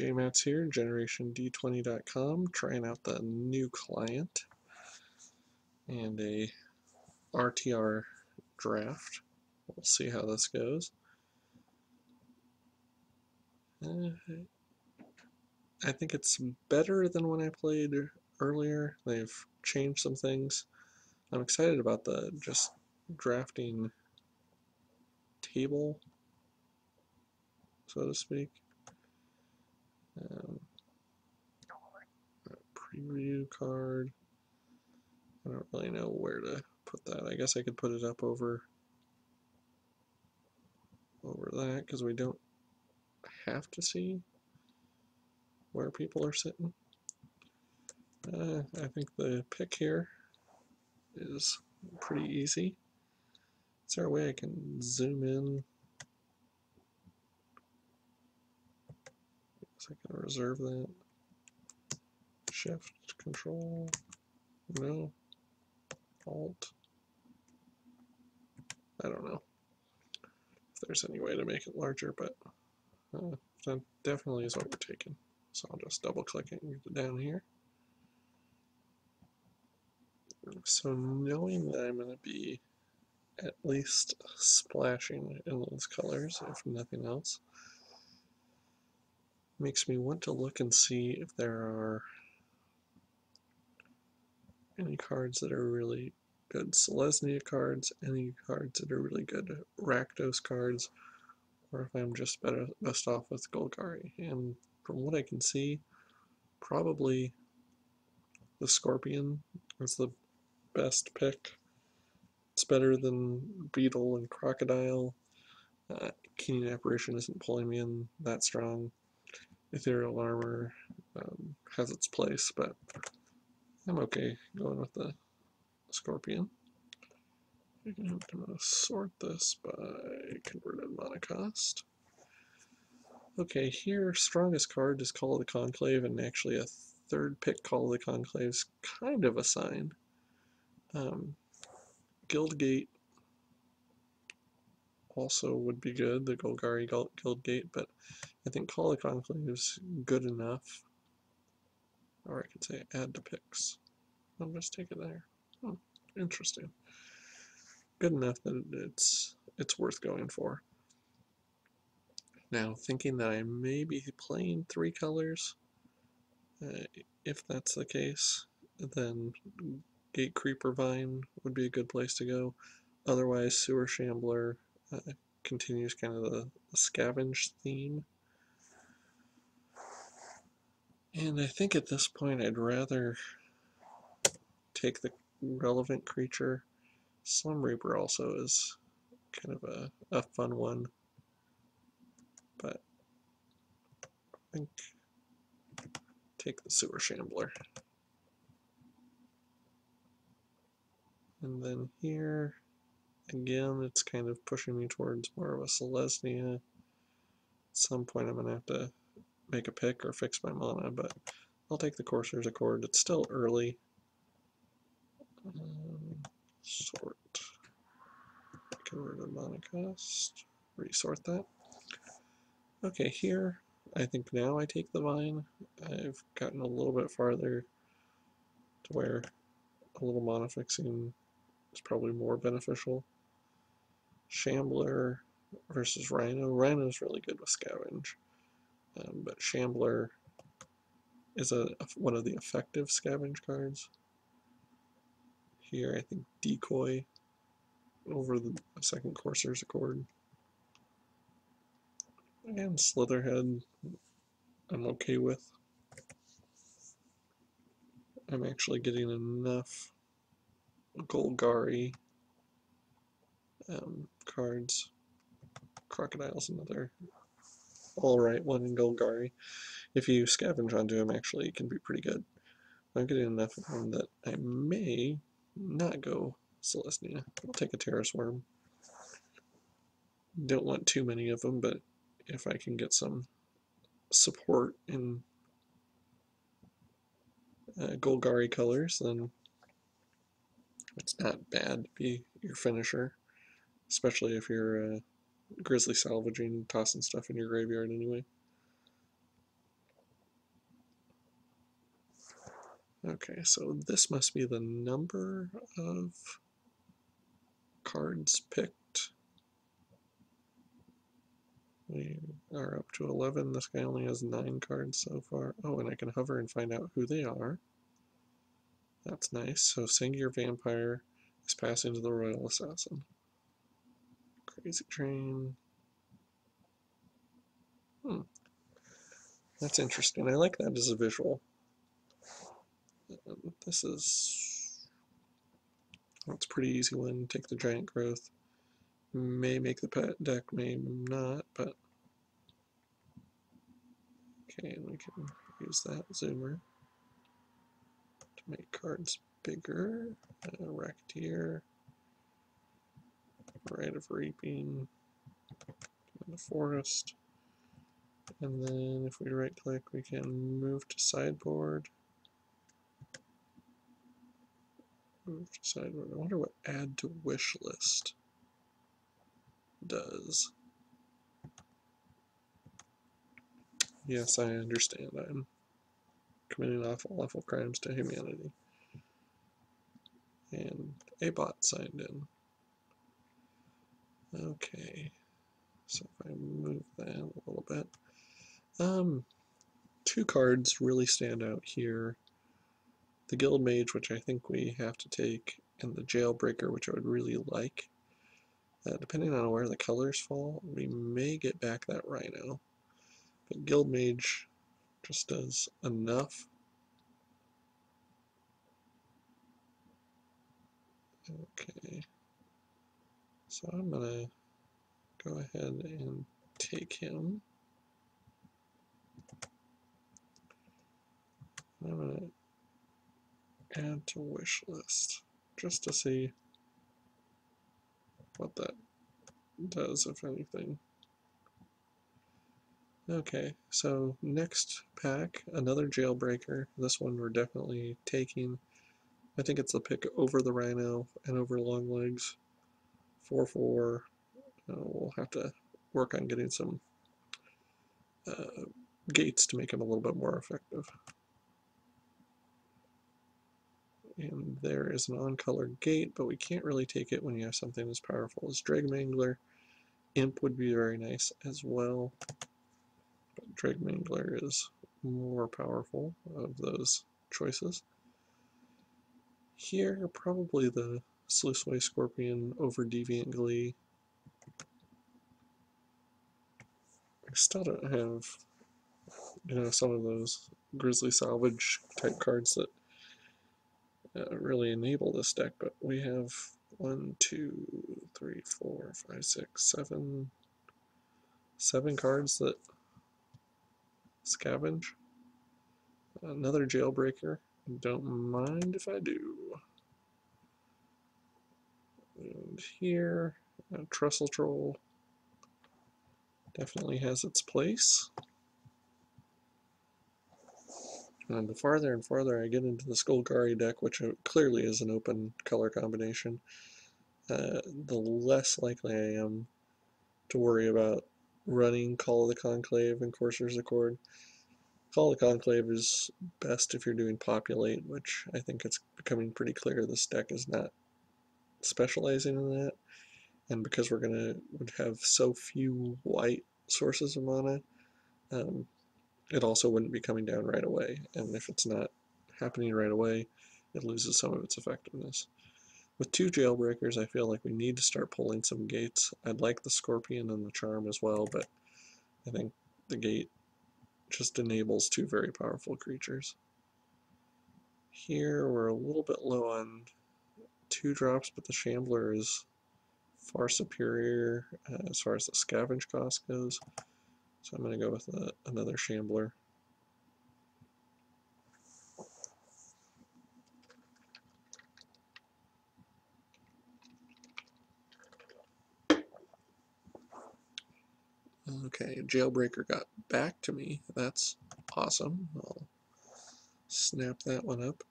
JMats here, GenerationD20.com, trying out the new client and a RtR draft. We'll see how this goes. I think it's better than when I played earlier. They've changed some things. I'm excited about the just drafting table, so to speak. Preview card. I don't really know where to put that. I guess I could put it up over that because we don't have to see where people are sitting. I think the pick here is pretty easy. Is there a way I can zoom in? I can reserve that. Shift, Control, no, Alt. I don't know if there's any way to make it larger, but that definitely is what we're taking. So I'll just double click it and get it down here. So knowing that I'm going to be at least splashing in those colors, if nothing else, makes me want to look and see if there are any cards that are really good Selesnya cards, any cards that are really good Rakdos cards, or if I'm just best off with Golgari. And from what I can see, probably the Scorpion is the best pick. It's better than Beetle and Crocodile. Keening Apparition isn't pulling me in that strong. Ethereal Armor has its place, but I'm okay going with the Scorpion. I'm going to sort this by converted monocost. Okay, here, strongest card is Call of the Conclave, and actually a third pick Call of the Conclave is kind of a sign. Guildgate also would be good, the Golgari Guildgate, but I think Call of the Conclave is good enough. Or I could say add to picks. I'll just take it there. Interesting. Good enough that it's worth going for. Now, thinking that I may be playing 3 colors, if that's the case, then Gate Creeper Vine would be a good place to go. Otherwise, Sewer Shambler continues kind of the scavenge theme. And I think at this point I'd rather take the relevant creature. Slum Reaper also is kind of a fun one, but I think take the Sewer Shambler. And then here, again, it's kind of pushing me towards more of a Selesnya. At some point I'm going to have to make a pick or fix my mana, but I'll take the Courser's Accord. It's still early. Sort. Converted monocost. Resort that. Okay, here, I think now I take the Vine. I've gotten a little bit farther to where a little mana fixing is probably more beneficial. Shambler versus Rhino. Rhino's really good with Scavenge, but Shambler is one of the effective Scavenge cards. Here I think Decoy over the second Courser's Accord. And Slitherhead I'm okay with. I'm actually getting enough Golgari cards. Crocodile's another alright one in Golgari. If you scavenge onto him, actually, it can be pretty good. I'm getting enough of them that I may not go Selesnya. I'll take a Terrace Worm. Don't want too many of them, but if I can get some support in Golgari colors, then it's not bad to be your finisher, especially if you're grizzly salvaging, tossing stuff in your graveyard anyway. Okay, so this must be the number of cards picked. We are up to 11. This guy only has 9 cards so far. Oh, and I can hover and find out who they are. That's nice. So Singular Vampire is passing to the Royal Assassin. Crazy Train. That's interesting. I like that as a visual. This is... Oh, it's a pretty easy one. Take the Giant Growth. May make the pet deck, may not, but... Okay, and we can use that zoomer to make cards bigger. RtR. Rite of Reaping. In the Forest. And then if we right click, we can move to sideboard. Move to sideboard. I wonder what add to wish list does. Yes, I understand. I'm committing awful crimes to humanity. And a bot signed in. Okay. So if I move that a little bit. 2 cards really stand out here. The Guild Mage, which I think we have to take, and the Jailbreaker, which I would really like. Depending on where the colors fall, we may get back that Rhino. But Guild Mage just does enough. Okay. So I'm going to go ahead and take him. I'm going to add to wish list just to see what that does, if anything. Okay, so next pack, another Jailbreaker. This one we're definitely taking. I think it's the pick over the Rhino and over Longlegs. 4/4. We'll have to work on getting some gates to make him a little bit more effective. And there is an on-color gate, but we can't really take it when you have something as powerful as Dreadmangler. Imp would be very nice as well, but Dreadmangler is more powerful of those choices. Here, probably the Sluiceway Scorpion over Deviant Glee. I still don't have, some of those Grizzly Salvage type cards that really enable this deck, but we have 1, 2, 3, 4, 5, 6, 7 cards that scavenge. Another Jailbreaker. Don't mind if I do. And here, Trestle Troll definitely has its place. And the farther and farther I get into the Skullgari deck, which clearly is an open color combination, the less likely I am to worry about running Call of the Conclave and Courser's Accord. Call of the Conclave is best if you're doing Populate, which I think it's becoming pretty clear this deck is not specializing in that. And because we're going to have so few white sources of mana, it also wouldn't be coming down right away. And if it's not happening right away, it loses some of its effectiveness. With 2 Jailbreakers, I feel like we need to start pulling some gates. I'd like the Scorpion and the Charm as well, but I think the gate just enables 2 very powerful creatures. Here we're a little bit low on 2 drops, but the Shambler is far superior as far as the scavenge cost goes. So I'm going to go with another Shambler. Okay, Jailbreaker got back to me. That's awesome. I'll snap that one up.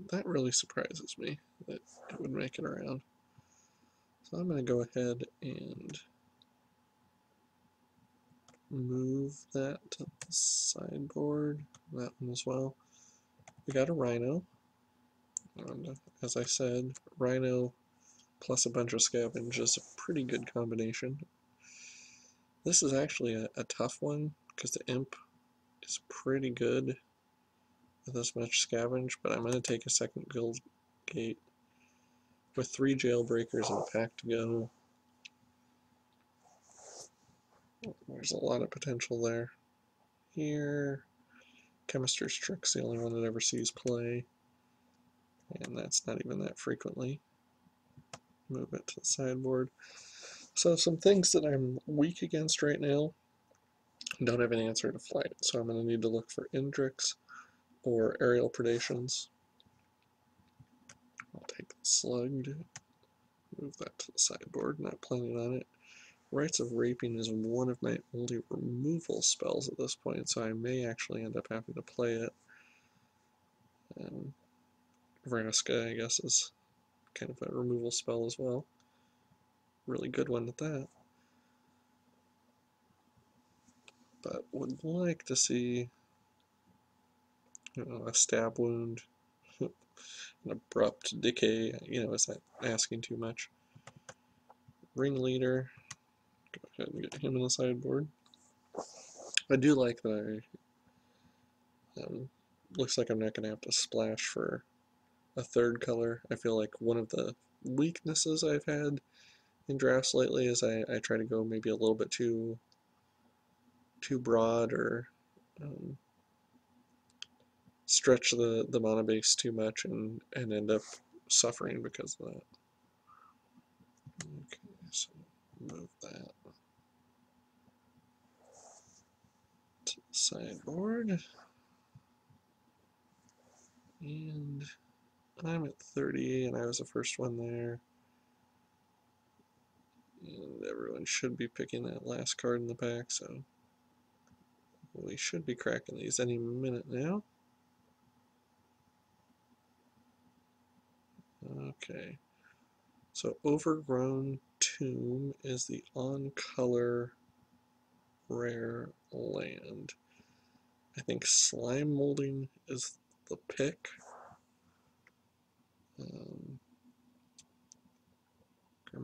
That really surprises me that it would make it around. So I'm going to go ahead and move that to the sideboard, that one as well. We got a Rhino, and as I said, Rhino plus a bunch of scavenge is a pretty good combination. This is actually a tough one because the imp is pretty good with this much scavenge, but I'm going to take a second guild gate with 3 jailbreakers and a pack to go. There's a lot of potential there. Here, Chemist's Trick's the only one that ever sees play, and that's not even that frequently. Move it to the sideboard. So some things that I'm weak against right now don't have an answer to flight, so I'm going to need to look for Indrix or aerial predations. I'll take the slugged, move that to the sideboard, not planning on it. Rites of Raping is one of my only removal spells at this point, so I may actually end up having to play it. Vraska, I guess, is kind of a removal spell as well. Really good one at that. But would like to see a stab wound, an abrupt decay. Is that asking too much? Ringleader, go ahead and get him in the sideboard. I do like that looks like I'm not going to have to splash for a third color. I feel like one of the weaknesses I've had in drafts lately is I try to go maybe a little bit too broad or stretch the mana base too much and end up suffering because of that. Okay, so move that to the sideboard. And I'm at 30 and I was the first one there. And everyone should be picking that last card in the pack, so we should be cracking these any minute now. Okay, so Overgrown Tomb is the on-color rare land. I think Slime Molding is the pick. Grim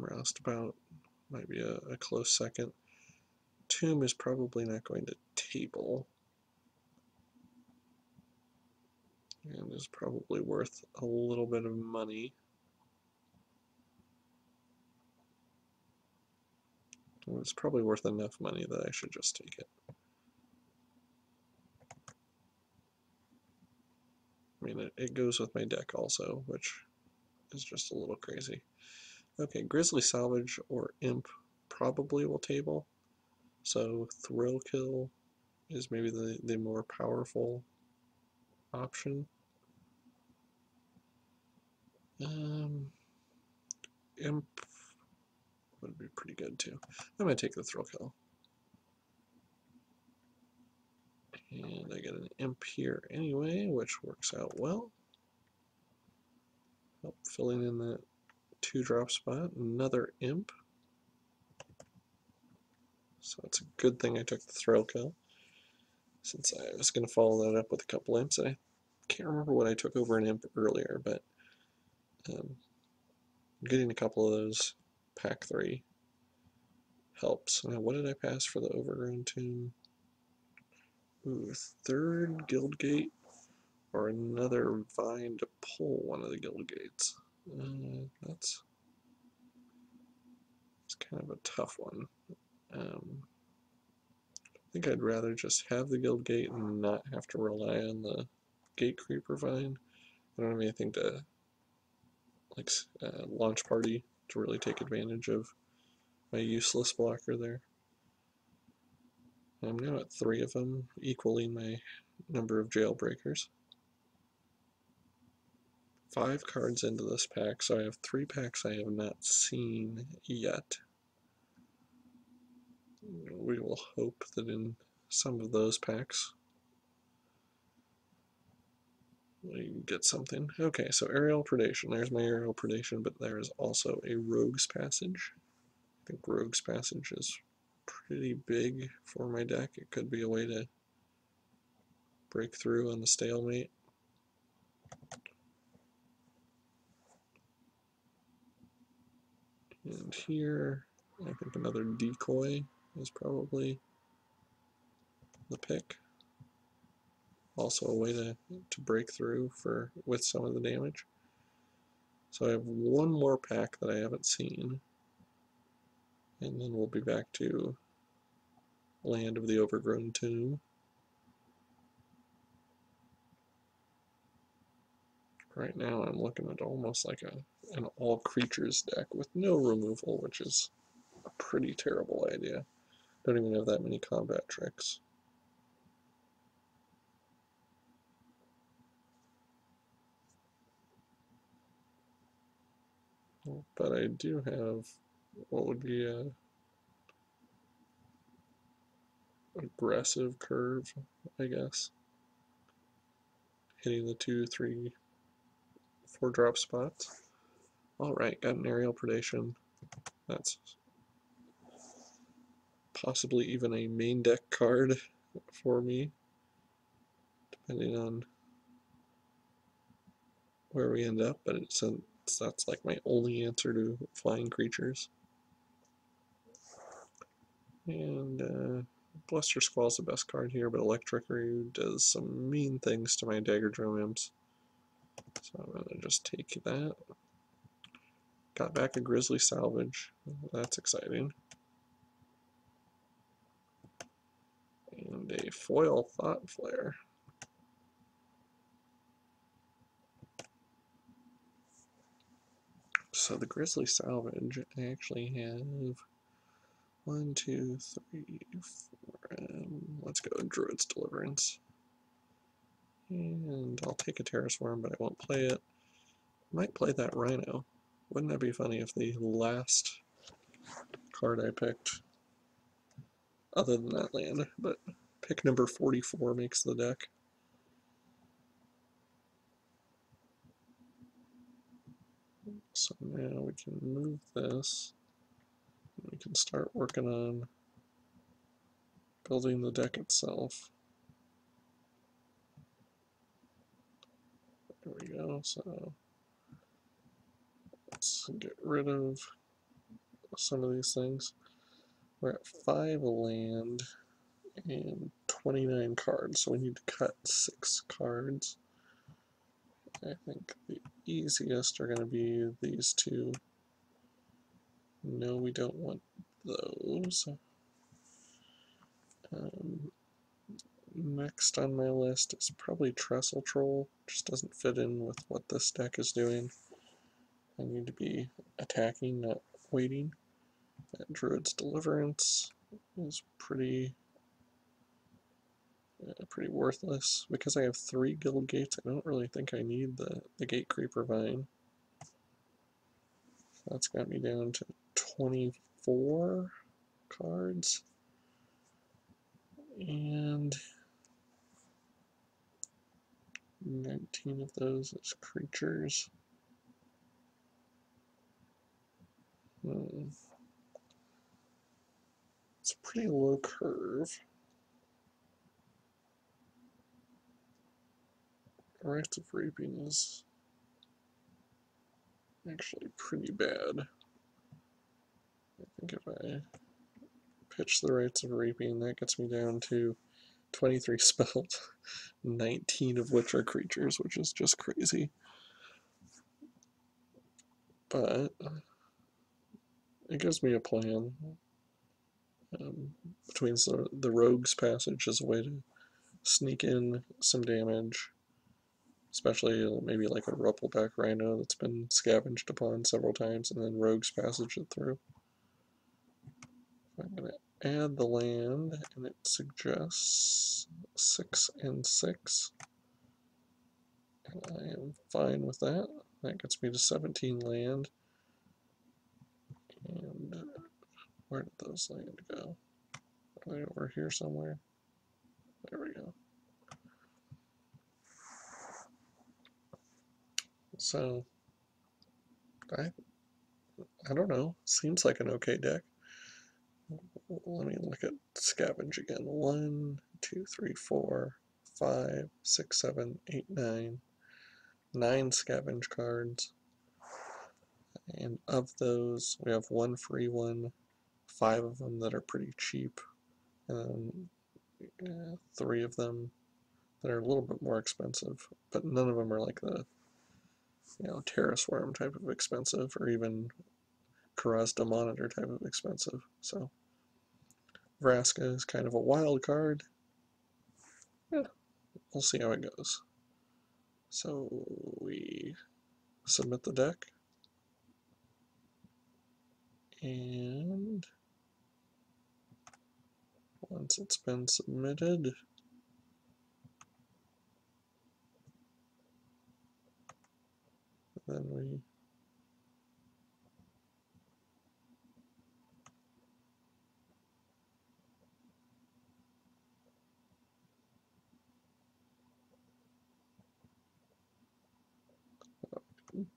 Roustabout might be a close second. Tomb is probably not going to table, and is probably worth a little bit of money. It's probably worth enough money that I should just take it. I mean, it goes with my deck also, which is just a little crazy. Okay, Grizzly Salvage or Imp probably will table. So Thrill Kill is maybe the more powerful option. Imp would be pretty good too. I'm going to take the Thrill Kill. And I get an Imp here anyway, which works out well. Filling in that 2-drop spot. Another Imp. So it's a good thing I took the Thrill Kill, since I was going to follow that up with a couple Imps. I can't remember what I took over an Imp earlier, but getting a couple of those pack 3 helps. Now, what did I pass for the Overgrown Tomb? Ooh, 3rd Guild Gate or another Vine to pull one of the Guild Gates. That's kind of a tough one. I think I'd rather just have the Guild Gate and not have to rely on the Gate Creeper Vine. I don't have anything to launch party to really take advantage of my useless blocker there. I'm now at 3 of them, equaling my number of jailbreakers. 5 cards into this pack, so I have 3 packs I have not seen yet. We will hope that in some of those packs we get something. Okay, so Aerial Predation. There's my Aerial Predation, but there is also a Rogue's Passage. I think Rogue's Passage is pretty big for my deck. It could be a way to break through on the stalemate. And here, I think another decoy is probably the pick. Also a way to break through with some of the damage. So I have one more pack that I haven't seen, and then we'll be back to Land of the Overgrown Tomb. Right now I'm looking at almost like an all creatures deck with no removal, which is a pretty terrible idea. Don't even have that many combat tricks. But I do have what would be a aggressive curve, I guess. Hitting the 2, 3, 4 drop spots. Alright, got an aerial predation. That's possibly even a main deck card for me, depending on where we end up, but that's like my only answer to flying creatures. And Bluster Squall's the best card here, but Electricity does some mean things to my Dagger Drone Imps. So I'm going to just take that. Got back a Grizzly Salvage. That's exciting. And a foil Thought Flare. So the Grizzly Salvage, I actually have 1, 2, 3, 4. Let's go Druid's Deliverance. And I'll take a Terrasworm, but I won't play it. Might play that Rhino. Wouldn't that be funny if the last card I picked, other than that land, but pick number 44 makes the deck. So now we can move this. We can start working on building the deck itself. There we go. So let's get rid of some of these things. We're at 5 land and 29 cards, so we need to cut 6 cards. I think the easiest are going to be these two. No, we don't want those. Next on my list is probably Trestle Troll. Just doesn't fit in with what this deck is doing. I need to be attacking, not waiting. That Druid's Deliverance is pretty worthless. Because I have 3 Guild Gates, I don't really think I need the Gate Creeper Vine. So that's got me down to 24 cards. And 19 of those as creatures. It's a pretty low curve. Rites of Reaping is actually pretty bad. I think if I pitch the Rites of Reaping, that gets me down to 23 spells, 19 of which are creatures, which is just crazy. But it gives me a plan. Between the Rogue's Passage as a way to sneak in some damage, especially maybe like a Ruppleback Rhino that's been scavenged upon several times, and then Rogue's Passage it through. I'm going to add the land, and it suggests 6 and 6. And I am fine with that. That gets me to 17 land. And where did those land go? Are they over here somewhere? There we go. So, I don't know. Seems like an okay deck. let me look at scavenge again. 1, 2, 3, 4, 5, 6, 7, 8, 9. 9 scavenge cards. And of those, we have one free one, 5 of them that are pretty cheap, and 3 of them that are a little bit more expensive, but none of them are like the Terra Swarm type of expensive, or even Karazda Monitor type of expensive. So Vraska is kind of a wild card. Yeah, we'll see how it goes. So we submit the deck, and once it's been submitted, then we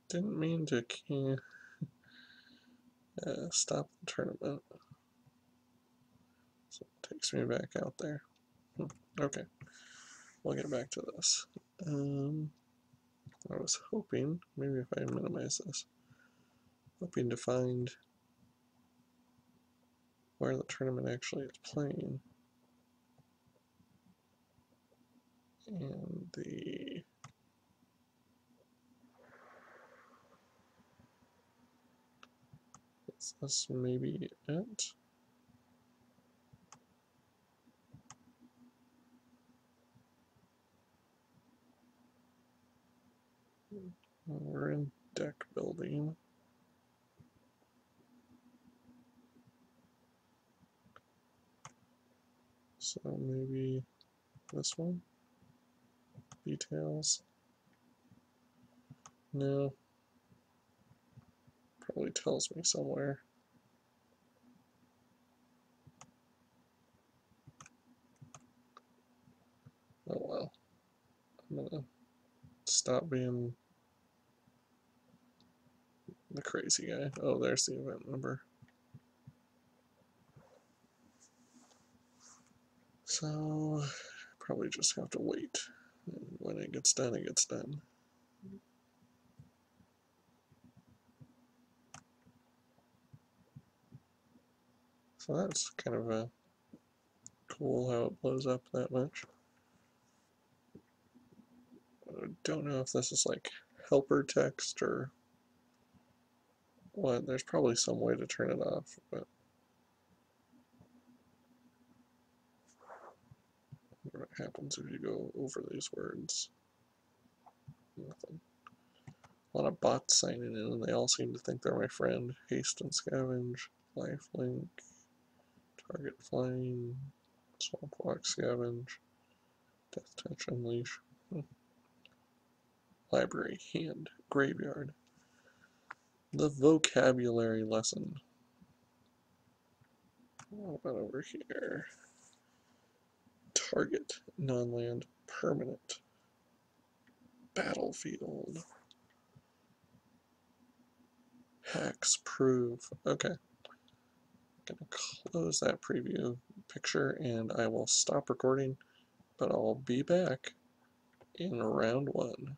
didn't mean to stop the tournament. So it takes me back out there. Okay, we'll get back to this. I was hoping, maybe if I minimize this, hoping to find where the tournament actually is playing. And is this maybe it? We're in deck building. So maybe this one? Details? No. Probably tells me somewhere. Oh well. I'm gonna stop being the crazy guy. Oh, there's the event number. So, probably just have to wait. And when it gets done, it gets done. So that's kind of a cool how it blows up that much. I don't know if this is like helper text or what. There's probably some way to turn it off, but what happens if you go over these words? Nothing. A lot of bots signing in, and they all seem to think they're my friend. Haste and scavenge, lifelink, target flying, swamp walk scavenge, death touch unleash, library, hand, graveyard. The vocabulary lesson. What about over here? Target, non-land, permanent, battlefield, hex, proof. Okay. I'm gonna close that preview picture and I will stop recording, but I'll be back in round 1.